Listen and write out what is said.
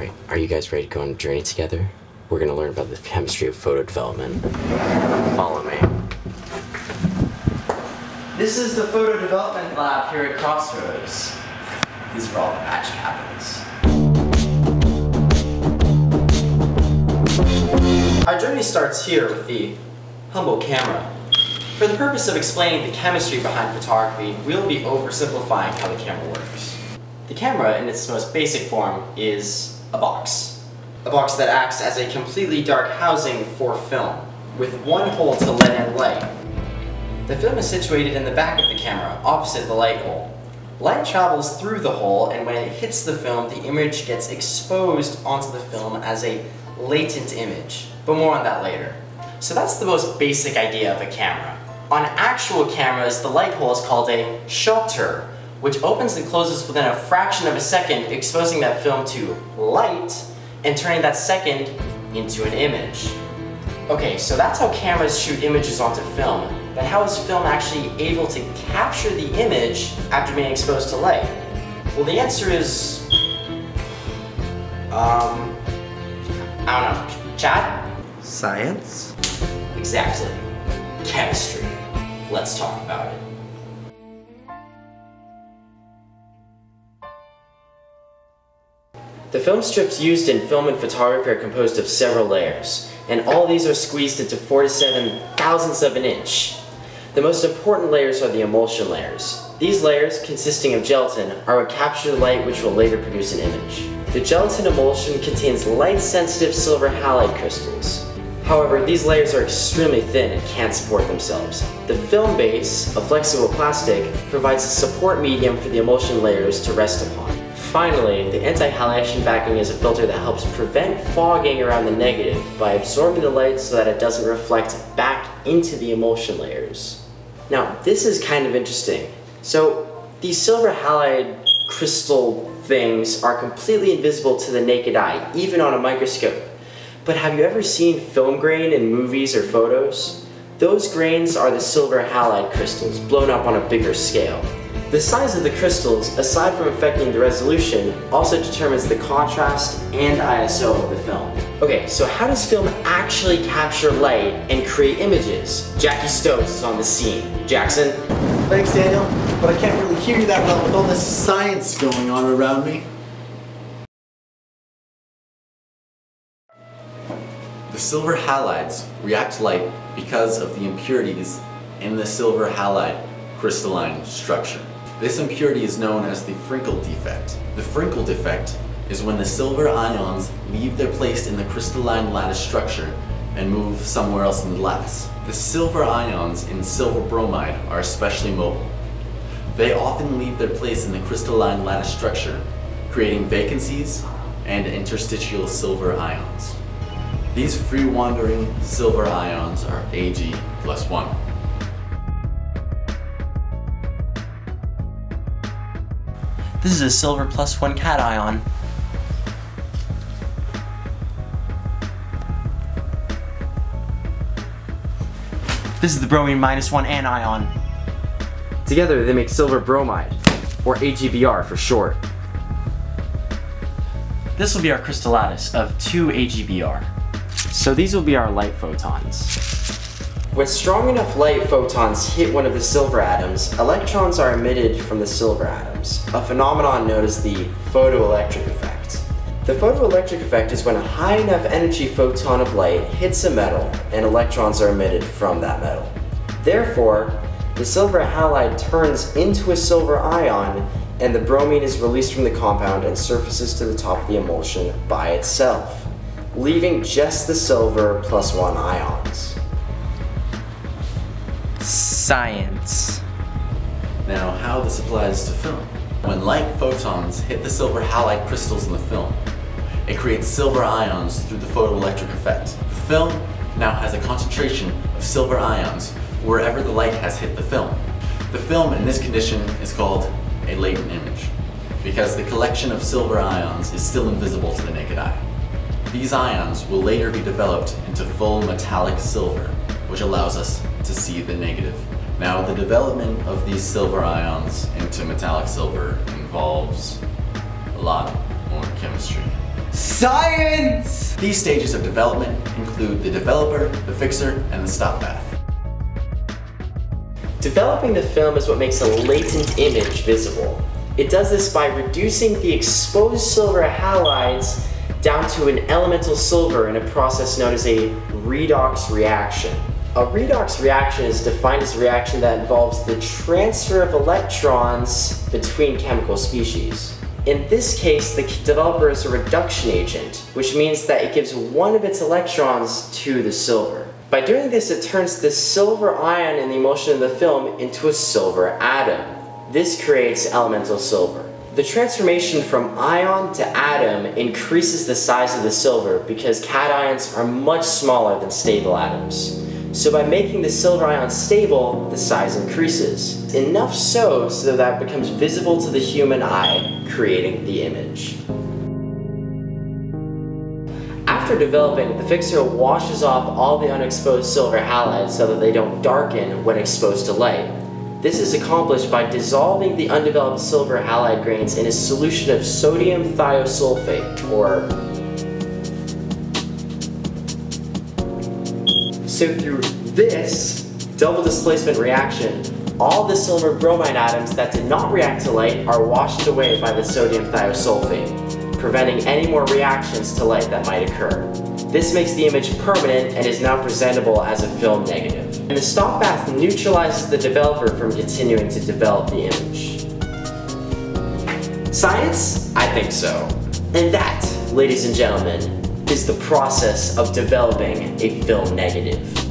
Right, are you guys ready to go on a journey together? We're going to learn about the chemistry of photo development. Follow me. This is the photo development lab here at Crossroads. These are all the batch capitals. Our journey starts here with the humble camera. For the purpose of explaining the chemistry behind photography, we'll be oversimplifying how the camera works. The camera, in its most basic form, is a box. A box that acts as a completely dark housing for film, with one hole to let in light. The film is situated in the back of the camera, opposite the light hole. Light travels through the hole, and when it hits the film, the image gets exposed onto the film as a latent image. But more on that later. So that's the most basic idea of a camera. On actual cameras, the light hole is called a shutter, which opens and closes within a fraction of a second, exposing that film to light and turning that second into an image. Okay, so that's how cameras shoot images onto film, but how is film actually able to capture the image after being exposed to light? Well, the answer is, I don't know, Chad? Science? Exactly. Chemistry. Let's talk about it. The film strips used in film and photography are composed of several layers, and all these are squeezed into 4 to 7 thousandths of an inch. The most important layers are the emulsion layers. These layers, consisting of gelatin, are what capture the light which will later produce an image. The gelatin emulsion contains light-sensitive silver halide crystals. However, these layers are extremely thin and can't support themselves. The film base, a flexible plastic, provides a support medium for the emulsion layers to rest upon. Finally, the anti-halation backing is a filter that helps prevent fogging around the negative by absorbing the light so that it doesn't reflect back into the emulsion layers. Now, this is kind of interesting. So, these silver halide crystal things are completely invisible to the naked eye, even on a microscope. But have you ever seen film grain in movies or photos? Those grains are the silver halide crystals, blown up on a bigger scale. The size of the crystals, aside from affecting the resolution, also determines the contrast and ISO of the film. Okay, so how does film actually capture light and create images? Jackie Stokes is on the scene. Jackson? Thanks, Daniel, but I can't really hear you that well with all this science going on around me. The silver halides react to light because of the impurities in the silver halide crystalline structure. This impurity is known as the Frinkel defect. The Frinkel defect is when the silver ions leave their place in the crystalline lattice structure and move somewhere else in the lattice. The silver ions in silver bromide are especially mobile. They often leave their place in the crystalline lattice structure, creating vacancies and interstitial silver ions. These free-wandering silver ions are Ag+1. This is a silver +1 cation. This is the bromine -1 anion. Together they make silver bromide, or AgBr for short. This will be our crystal lattice of 2 AgBr. So these will be our light photons. When strong enough light photons hit one of the silver atoms, electrons are emitted from the silver atoms, a phenomenon known as the photoelectric effect. The photoelectric effect is when a high enough energy photon of light hits a metal and electrons are emitted from that metal. Therefore, the silver halide turns into a silver ion and the bromine is released from the compound and surfaces to the top of the emulsion by itself, leaving just the silver +1 ions. Science. Now, how this applies to film. When light photons hit the silver halide crystals in the film, it creates silver ions through the photoelectric effect. The film now has a concentration of silver ions wherever the light has hit the film. The film in this condition is called a latent image, because the collection of silver ions is still invisible to the naked eye. These ions will later be developed into full metallic silver, which allows us to see the negative. Now, the development of these silver ions into metallic silver involves a lot more chemistry. Science! These stages of development include the developer, the fixer, and the stop bath. Developing the film is what makes a latent image visible. It does this by reducing the exposed silver halides down to an elemental silver in a process known as a redox reaction. A redox reaction is defined as a reaction that involves the transfer of electrons between chemical species. In this case, the developer is a reduction agent, which means that it gives one of its electrons to the silver. By doing this, it turns the silver ion in the emulsion of the film into a silver atom. This creates elemental silver. The transformation from ion to atom increases the size of the silver because cations are much smaller than stable atoms. So by making the silver ion stable, the size increases. Enough so that it becomes visible to the human eye, creating the image. After developing, the fixer washes off all the unexposed silver halides so that they don't darken when exposed to light. This is accomplished by dissolving the undeveloped silver halide grains in a solution of sodium thiosulfate, or so through this double displacement reaction, all the silver bromide atoms that did not react to light are washed away by the sodium thiosulfate, preventing any more reactions to light that might occur. This makes the image permanent and is now presentable as a film negative. And the stop bath neutralizes the developer from continuing to develop the image. Science? I think so. And that, ladies and gentlemen, is the process of developing a film negative.